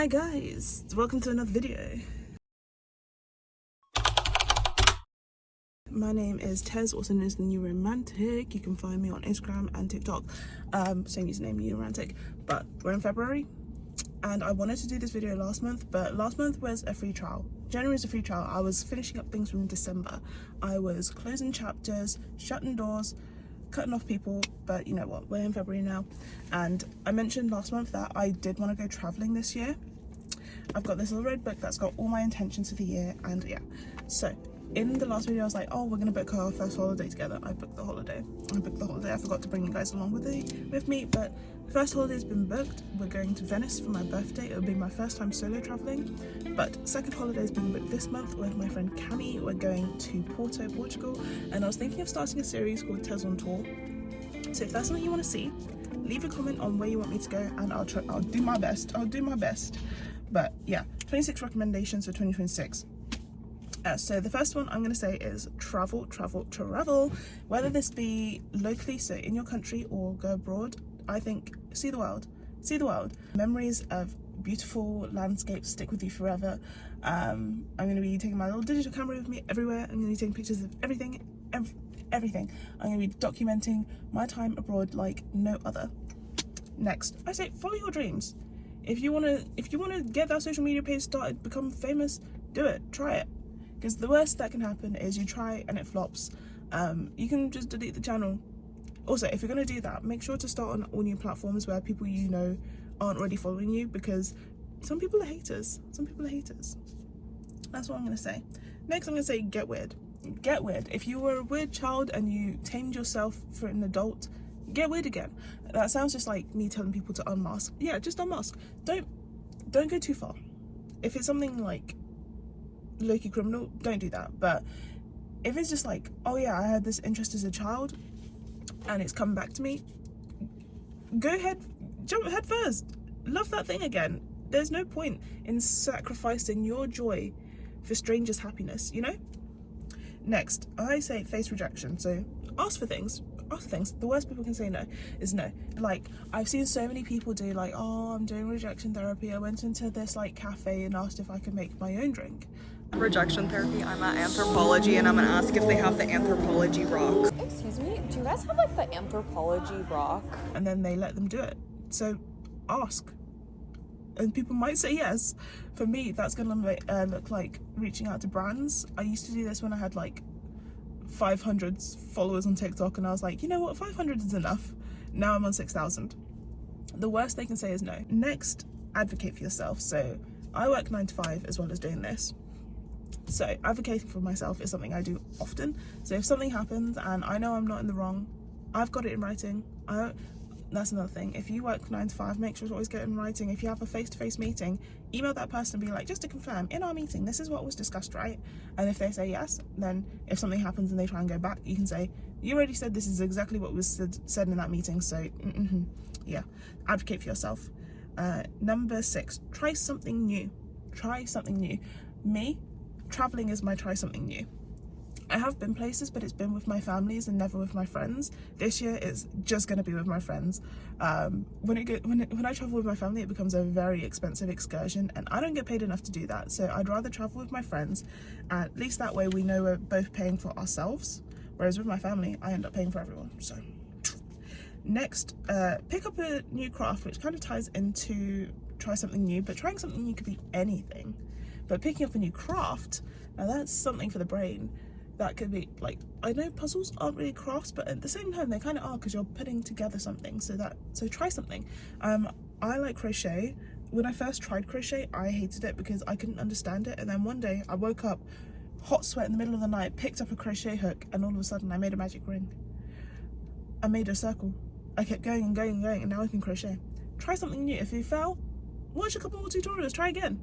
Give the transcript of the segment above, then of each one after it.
Hi guys, welcome to another video. My name is Tez, also known as Newrxmantic. You can find me on Instagram and TikTok, same username, Newrxmantic. But we're in February and I wanted to do this video last month, but last month was a free trial. January was a free trial. I was finishing up things from December. I was closing chapters, shutting doors, cutting off people, but you know what, we're in February now. And I mentioned last month that I did want to go traveling this year. I've got this little red book that's got all my intentions for the year, and yeah. So in the last video I was like, oh, we're gonna book our first holiday together. I booked the holiday. I forgot to bring you guys along with me, but the first holiday's been booked. We're going to Venice for my birthday. It'll be my first time solo traveling. But second holiday's been booked this month with my friend Cami. We're going to Porto, Portugal, and I was thinking of starting a series called Tez on Tour. So if that's something you want to see, leave a comment on where you want me to go, and I'll do my best. But yeah, 26 recommendations for 2026. So the first one I'm going to say is travel. Whether this be locally, so in your country, or go abroad. I think see the world. Memories of beautiful landscapes stick with you forever. I'm going to be taking my little digital camera with me everywhere. I'm going to be taking pictures of everything. I'm going to be documenting my time abroad like no other. Next, I say follow your dreams. If you wanna get that social media page started, become famous, do it, try it. Because the worst that can happen is you try and it flops. You can just delete the channel. Also, if you're gonna do that, make sure to start on all new platforms where people you know aren't already following you, because some people are haters. That's what I'm gonna say. Next, I'm gonna say get weird. If you were a weird child and you tamed yourself for an adult, get weird again. That sounds just like me telling people to unmask. Yeah, just unmask. Don't go too far. If it's something like low-key criminal, don't do that. But if it's just like, oh yeah, I had this interest as a child and it's come back to me, go ahead, jump head first. Love that thing again. There's no point in sacrificing your joy for strangers' happiness, you know? Next, I say face rejection. So ask for things. The worst people can say no is no. Like, I've seen so many people do like, oh, I'm doing rejection therapy. I went into this like cafe and asked if I could make my own drink. Rejection therapy. I'm at Anthropology and I'm gonna ask if they have the Anthropology rock. Excuse me, do you guys have like the Anthropology rock? And then they let them do it. So ask. And people might say yes. For me, that's gonna look like reaching out to brands. I used to do this when I had like 500 followers on TikTok, and I was like, you know what, 500 is enough. Now I'm on 6,000. The worst they can say is no. Next, advocate for yourself. So I work 9 to 5 as well as doing this. So advocating for myself is something I do often. So if something happens and I know I'm not in the wrong, I've got it in writing. That's another thing. If you work 9 to 5, make sure to always get it in writing. If you have a face-to-face meeting, email that person and be like, just to confirm, in our meeting, this is what was discussed, right? And if they say yes, then if something happens and they try and go back, you can say, you already said this is exactly what was said in that meeting. So yeah, advocate for yourself. Number 6, try something new. Me, traveling is my try something new. I have been places, but it's been with my families and never with my friends. This year it's just going to be with my friends. When I travel with my family, it becomes a very expensive excursion, and I don't get paid enough to do that. So I'd rather travel with my friends, and at least that way we know we're both paying for ourselves. Whereas with my family, I end up paying for everyone. So next, pick up a new craft, which kind of ties into try something new, but trying something new could be anything. But picking up a new craft, now that's something for the brain. That could be like, I know puzzles aren't really crafts, but at the same time they kind of are, because you're putting together something. So try something. I like crochet. When I first tried crochet, I hated it because I couldn't understand it. And then one day I woke up, hot sweat in the middle of the night, picked up a crochet hook, and all of a sudden I made a magic ring. I made a circle. I kept going and going and going, and now I can crochet. Try something new. If you fail, watch a couple more tutorials, try again.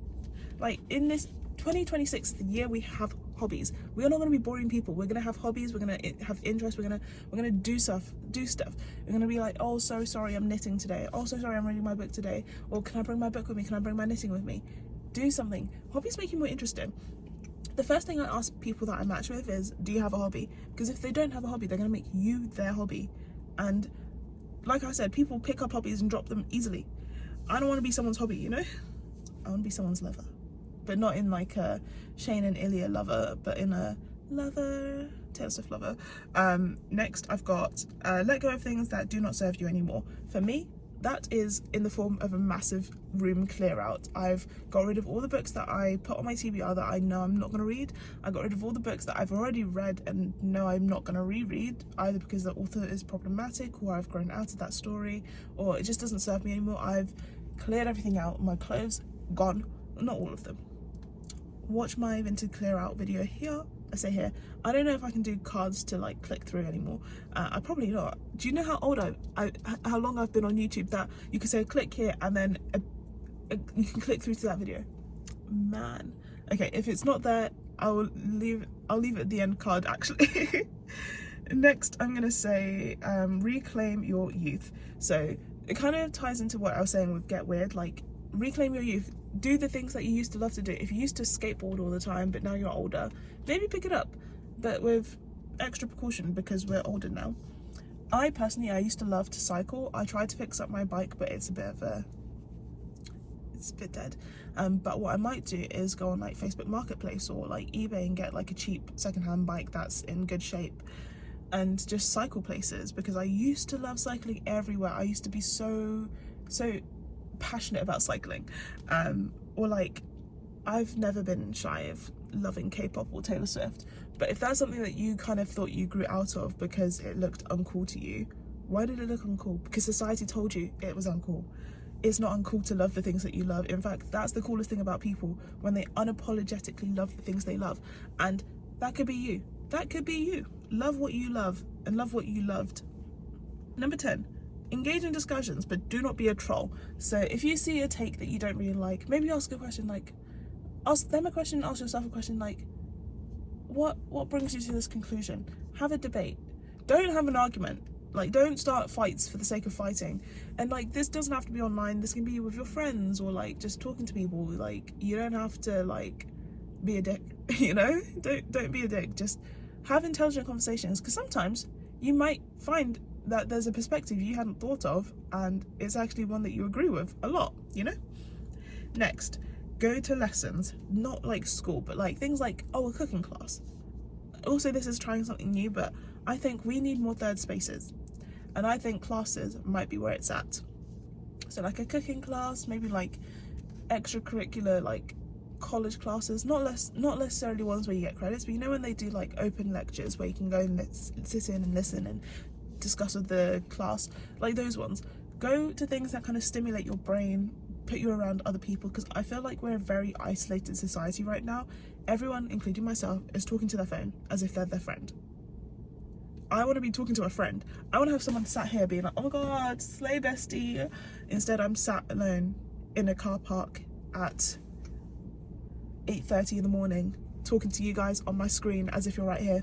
Like, in this 2026, the year we have hobbies. We are not going to be boring people. We're going to have hobbies. We're going to have interests. We're going to do stuff. We're going to be like, oh, so sorry, I'm knitting today. Oh, so sorry, I'm reading my book today. Or can I bring my book with me? Can I bring my knitting with me? Do something. Hobbies make you more interesting. The first thing I ask people that I match with is, do you have a hobby? Because if they don't have a hobby, they're going to make you their hobby. And like I said, people pick up hobbies and drop them easily. I don't want to be someone's hobby, you know? I want to be someone's lover, but not in like a Shane and Ilya lover, but in a lover, Taylor Swift lover. Next I've got let go of things that do not serve you anymore. For me, that is in the form of a massive room clear out. I've got rid of all the books that I put on my TBR that I know I'm not going to read. I got rid of all the books that I've already read and know I'm not going to reread, either because the author is problematic, or I've grown out of that story, or it just doesn't serve me anymore. I've cleared everything out. My clothes gone, not all of them. Watch my vintage clear out video here. I say here, I don't know if I can do cards to like click through anymore. I probably not. Do you know how old how long I've been on YouTube that you can say click here and then you can click through to that video? Man. Okay, if it's not there, I'll leave it at the end card actually. Next, I'm gonna say reclaim your youth. So it kind of ties into what I was saying with Get Weird, like reclaim your youth. Do the things that you used to love to do. If you used to skateboard all the time but now you're older, maybe pick it up, but with extra precaution because we're older now. I used to love to cycle. I tried to fix up my bike, but it's a bit dead. But what I might do is go on like Facebook Marketplace or like eBay and get like a cheap secondhand bike that's in good shape and just cycle places, because I used to love cycling everywhere. I used to be so passionate about cycling, or like I've never been shy of loving K-pop or Taylor Swift, but if that's something that you kind of thought you grew out of because it looked uncool to you, why did it look uncool? Because society told you it was uncool. It's not uncool to love the things that you love. In fact, that's the coolest thing about people, when they unapologetically love the things they love. And that could be you. That could be you. Love what you love and love what you loved. Number 10, engage in discussions, but do not be a troll. So if you see a take that you don't really like, maybe ask a question, like ask them a question, ask yourself a question, like what brings you to this conclusion? Have a debate. Don't have an argument. Like, don't start fights for the sake of fighting. And like, this doesn't have to be online. This can be with your friends or like just talking to people. Like, you don't have to like be a dick, you know? Don't be a dick. Just have intelligent conversations, because sometimes you might find that there's a perspective you hadn't thought of and it's actually one that you agree with a lot, you know? Next, go to lessons, not like school, but like things like, a cooking class. Also, this is trying something new, but I think we need more third spaces, and I think classes might be where it's at. So like a cooking class, maybe like extracurricular, like college classes, not necessarily ones where you get credits, but you know when they do like open lectures where you can go and sit in and listen and discuss with the class, like those ones. Go to things that kind of stimulate your brain, put you around other people, because I feel like we're a very isolated society right now. Everyone, including myself, is talking to their phone as if they're their friend. I want to be talking to a friend. I want to have someone sat here being like, oh my god, slay bestie. Instead, I'm sat alone in a car park at 8:30 in the morning talking to you guys on my screen as if you're right here.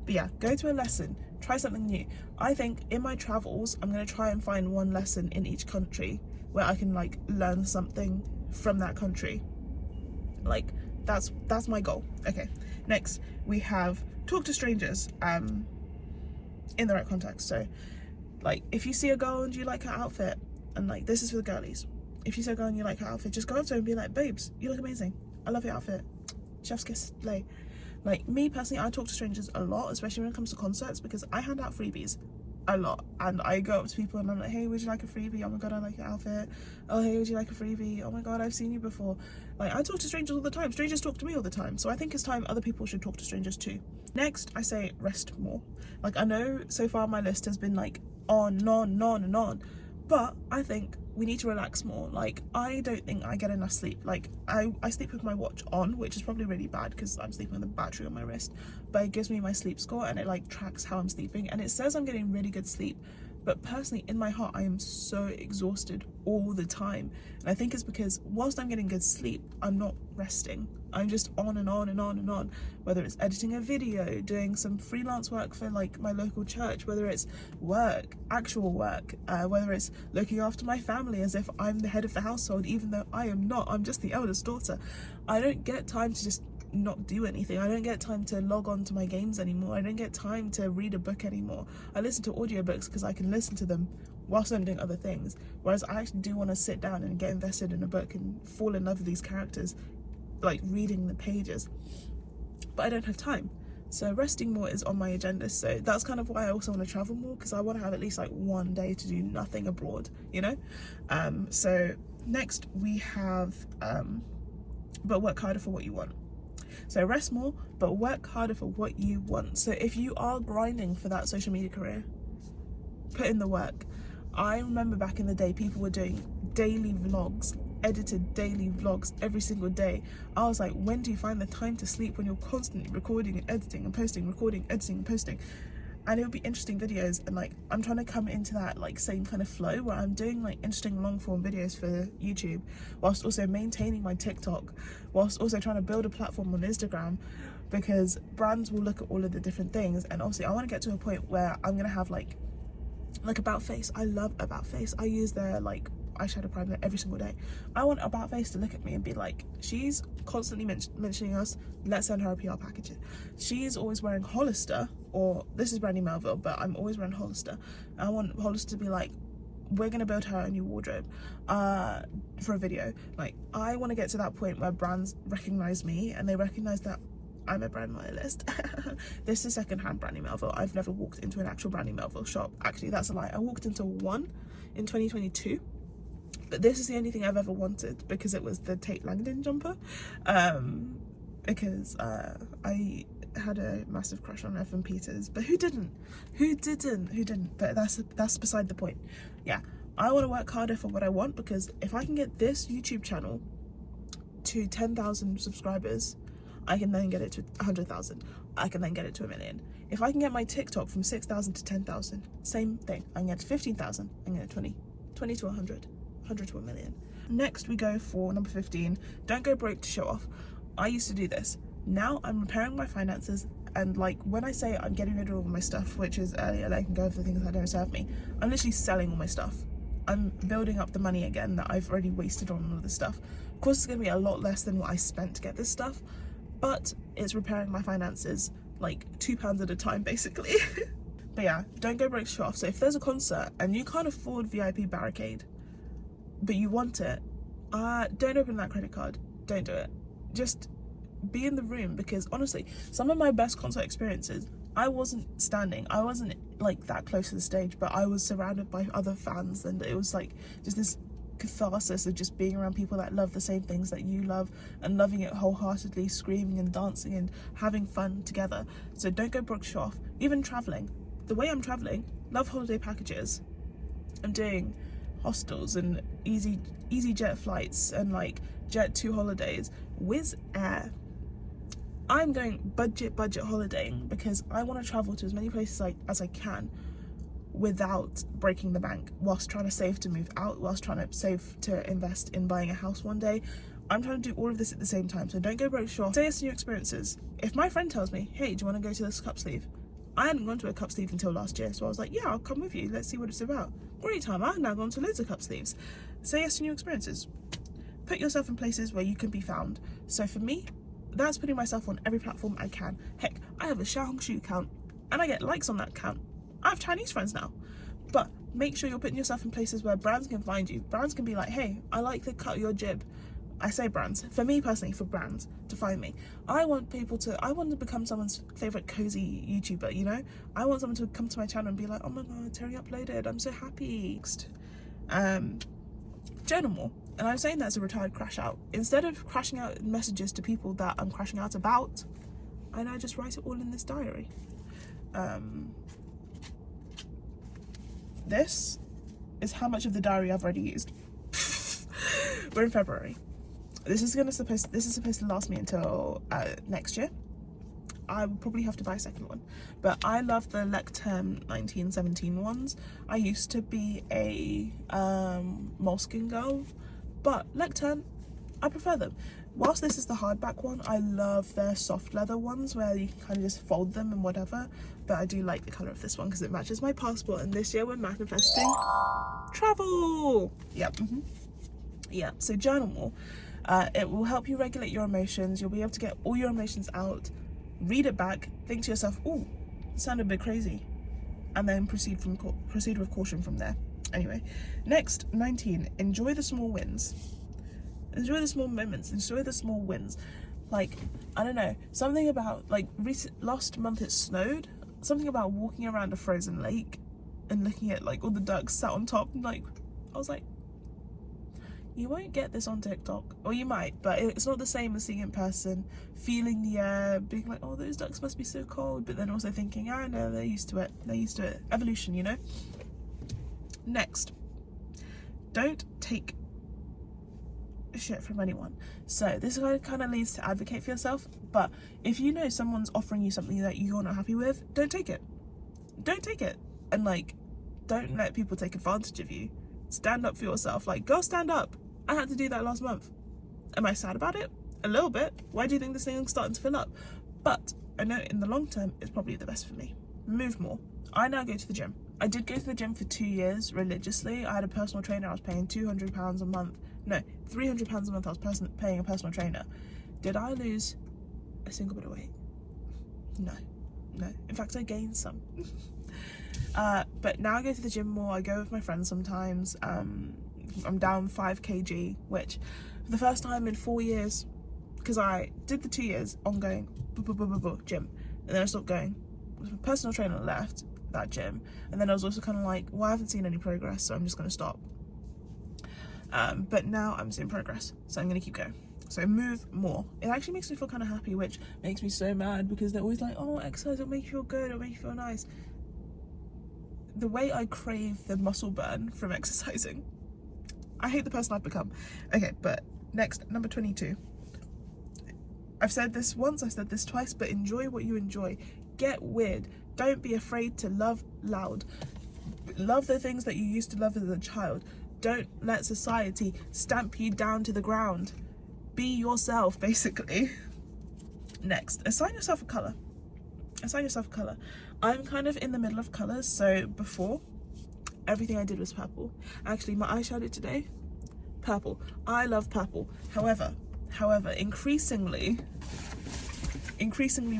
But yeah, go to a lesson, try something new. I think in my travels, I'm going to try and find one lesson in each country where I can like learn something from that country. Like, that's my goal. Okay, next we have talk to strangers in the right context. So like, if you see a girl and you like her outfit, and like, this is for the girlies, if you see a girl and you like her outfit, just go up to her and be like, babes, you look amazing, I love your outfit, chef's kiss, slay. Like, me personally, I talk to strangers a lot, especially when it comes to concerts, because I hand out freebies a lot, and I go up to people and I'm like, hey, would you like a freebie? Oh my god, I like your outfit. Oh, hey, would you like a freebie? Oh my god, I've seen you before. Like, I talk to strangers all the time. Strangers talk to me all the time, so I think it's time other people should talk to strangers too. Next, I say rest more. Like, I know so far my list has been like on and on and on and on, but I think we need to relax more. Like, I don't think I get enough sleep. Like, I sleep with my watch on, which is probably really bad because I'm sleeping with a battery on my wrist, but it gives me my sleep score and it like tracks how I'm sleeping, and it says I'm getting really good sleep. But personally, in my heart, I am so exhausted all the time. And I think it's because whilst I'm getting good sleep, I'm not resting. I'm just on and on and on and on. Whether it's editing a video, doing some freelance work for like my local church, whether it's work, actual work, whether it's looking after my family as if I'm the head of the household, even though I am not. I'm just the eldest daughter. I don't get time to just not do anything. I don't get time to log on to my games anymore. I don't get time to read a book anymore. I listen to audiobooks because I can listen to them whilst I'm doing other things. Whereas I actually do want to sit down and get invested in a book and fall in love with these characters, like reading the pages. But I don't have time. So resting more is on my agenda. So that's kind of why I also want to travel more, because I want to have at least like one day to do nothing abroad, you know? So next we have, but work harder for what you want. So rest more, but work harder for what you want. So if you are grinding for that social media career, put in the work. I remember back in the day, people were doing daily vlogs, edited daily vlogs every single day. I was like, when do you find the time to sleep when you're constantly recording and editing and posting, recording, editing and posting? And it would be interesting videos, and like I'm trying to come into that like same kind of flow where I'm doing like interesting long form videos for YouTube, whilst also maintaining my TikTok, whilst also trying to build a platform on Instagram, because brands will look at all of the different things. And obviously I want to get to a point where I'm gonna have like About Face. I love About Face. I use their like eyeshadow primer every single day. I want About Face to look at me and be like, she's constantly mentioning us, let's send her a PR package. She's always wearing Hollister, or this is Brandy Melville, but I'm always wearing Hollister. I want Hollister to be like, we're gonna build her a new wardrobe for a video. Like, I want to get to that point where brands recognize me and they recognize that I'm a brand loyalist. This is secondhand Brandy Melville. I've never walked into an actual Brandy Melville shop. Actually, that's a lie. I walked into one in 2022, but this is the only thing I've ever wanted, because it was the Tate Langdon jumper. Because I had a massive crush on Evan Peters, but who didn't? But that's beside the point. Yeah, I want to work harder for what I want, because if I can get this YouTube channel to 10,000 subscribers, I can then get it to 100,000. I can then get it to 1 million. If I can get my TikTok from 6,000 to 10,000, same thing. I can get it to 15,000. I can get it to 20 to 100, 100 to 1 million. Next we go for number 15. Don't go broke to show off. I used to do this. Now I'm repairing my finances, and like when I say I'm getting rid of all my stuff, which is earlier, like I can go over the things that don't serve me, I'm literally selling all my stuff. I'm building up the money again that I've already wasted on all of this stuff. Of course, it's going to be a lot less than what I spent to get this stuff, but it's repairing my finances like £2 at a time, basically. But yeah, don't go broke to show off. So if there's a concert and you can't afford VIP barricade, but you want it, don't open that credit card. Don't do it. Just be in the room, because honestly, some of my best concert experiences, I wasn't standing, I wasn't like that close to the stage, but I was surrounded by other fans, and it was like just this catharsis of just being around people that love the same things that you love, and loving it wholeheartedly, screaming and dancing and having fun together. So don't go broke to show off. Even traveling, the way I'm traveling, love holiday packages. I'm doing hostels and easy jet flights and like Jet 2 holidays, Wizz Air. I'm going budget holidaying, because I want to travel to as many places as I can without breaking the bank, whilst trying to save to move out, whilst trying to save to invest in buying a house one day. I'm trying to do all of this at the same time. So don't go broke short. Say yes to new experiences. If my friend tells me, hey, do you want to go to this cup sleeve? I hadn't gone to a cup sleeve until last year, so I was like, yeah, I'll come with you. Let's see what it's about. Great time. I've now gone to loads of cup sleeves. Say yes to new experiences. Put yourself in places where you can be found. So for me, that's putting myself on every platform I can. Heck, I have a Xiaohongshu account and I get likes on that account. I have Chinese friends now. But make sure you're putting yourself in places where brands can find you. Brands can be like, hey, I like the cut of your jib. I say brands. For me personally, for brands to find me. I want to become someone's favorite cozy YouTuber, you know? I want someone to come to my channel and be like, oh my god, Terry uploaded, I'm so happy. Next, journal more. And I'm saying that as a retired crash out. Instead of crashing out messages to people that I'm crashing out about, I now just write it all in this diary. This is how much of the diary I've already used. We're in February. This is supposed to last me until next year. I will probably have to buy a second one, but I love the Lecterm 1917 ones. I used to be a Moleskine girl, but Lecterm, I prefer them. Whilst this is the hardback one, I love their soft leather ones where you can kind of just fold them and whatever, but I do like the colour of this one because it matches my passport, and this year we're manifesting travel. Yep. Yeah, so journal more. It will help you regulate your emotions. You'll be able to get all your emotions out, read it back, think to yourself, ooh, sounded a bit crazy, and then proceed with caution from there. Anyway, next, 19, enjoy the small wins. Enjoy the small moments, enjoy the small wins. Like, I don't know, something about, like, last month it snowed, something about walking around a frozen lake and looking at, like, all the ducks sat on top, and, like, I was like, you won't get this on TikTok, or you might, but it's not the same as seeing in person, feeling the air, being like, oh, those ducks must be so cold, but then also thinking, I know, they're used to it, evolution, you know? Next, don't take shit from anyone. So this kind of leads to advocate for yourself, but if you know someone's offering you something that you're not happy with, don't take it. Don't take it. And like, don't let people take advantage of you. Stand up for yourself. Like, go stand up. I had to do that last month. Am I sad about it? A little bit. Why do you think this thing's starting to fill up? But I know in the long term it's probably the best for me. Move more. I now go to the gym. I did go to the gym for 2 years religiously. I had a personal trainer. I was paying £200 a month. No, £300 a month I was paying a personal trainer. Did I lose a single bit of weight? No. In fact, I gained some. But now I go to the gym more. I go with my friends sometimes. I'm down 5 kg, which for the first time in 4 years, because I did the 2 years ongoing gym, and then I stopped going. My personal trainer left that gym, and then I was also kind of like, well, I haven't seen any progress, so I'm just going to stop. But now I'm seeing progress, so I'm going to keep going. So move more. It actually makes me feel kind of happy, which makes me so mad, because they're always like, oh, exercise, it'll make you feel good, it'll make you feel nice. The way I crave the muscle burn from exercising, I hate the person I've become. Okay, but next, number 22. I've said this once, I've said this twice, but enjoy what you enjoy. Get weird. Don't be afraid to love loud. Love the things that you used to love as a child. Don't let society stamp you down to the ground. Be yourself, basically. Next, assign yourself a colour. Assign yourself a colour. I'm kind of in the middle of colours, so before, everything I did was purple. Actually, my eyeshadow today, purple. I love purple. However, increasingly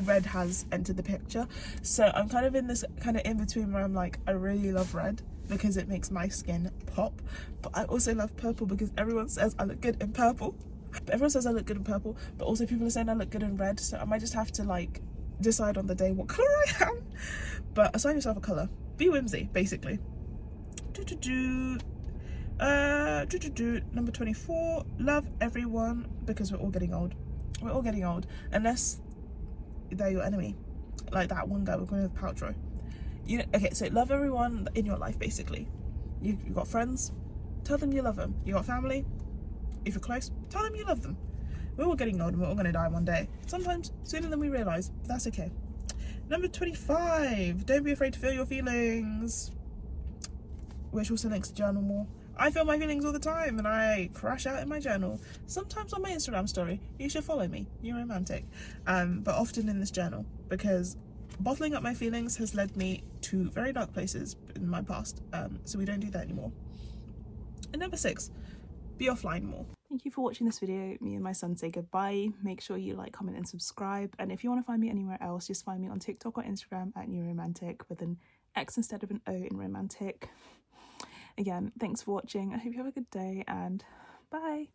red has entered the picture. So I'm kind of in this kind of in between where I'm like, I really love red because it makes my skin pop. But I also love purple because everyone says I look good in purple. But everyone says I look good in purple, but also people are saying I look good in red. So I might just have to like decide on the day what colour I am. But assign yourself a colour. Be whimsy, basically. Number 24, love everyone because we're all getting old. We're all getting old, unless they're your enemy, like that one guy we're going with Paltrow. You know, okay, so love everyone in your life, basically. You've got friends, tell them you love them. You got family, if you're close, tell them you love them. We're all getting old and we're all going to die one day, sometimes sooner than we realise, but that's okay. Number 25, don't be afraid to feel your feelings, which also links to journal more. I feel my feelings all the time and I crash out in my journal. Sometimes on my Instagram story. You should follow me, Newrxmantic. But often in this journal, because bottling up my feelings has led me to very dark places in my past. So we don't do that anymore. And number 6, be offline more. Thank you for watching this video. Me and my son say goodbye. Make sure you like, comment and subscribe. And if you want to find me anywhere else, just find me on TikTok or Instagram at Newrxmantic with an X instead of an O in romantic. Again, thanks for watching. I hope you have a good day and bye.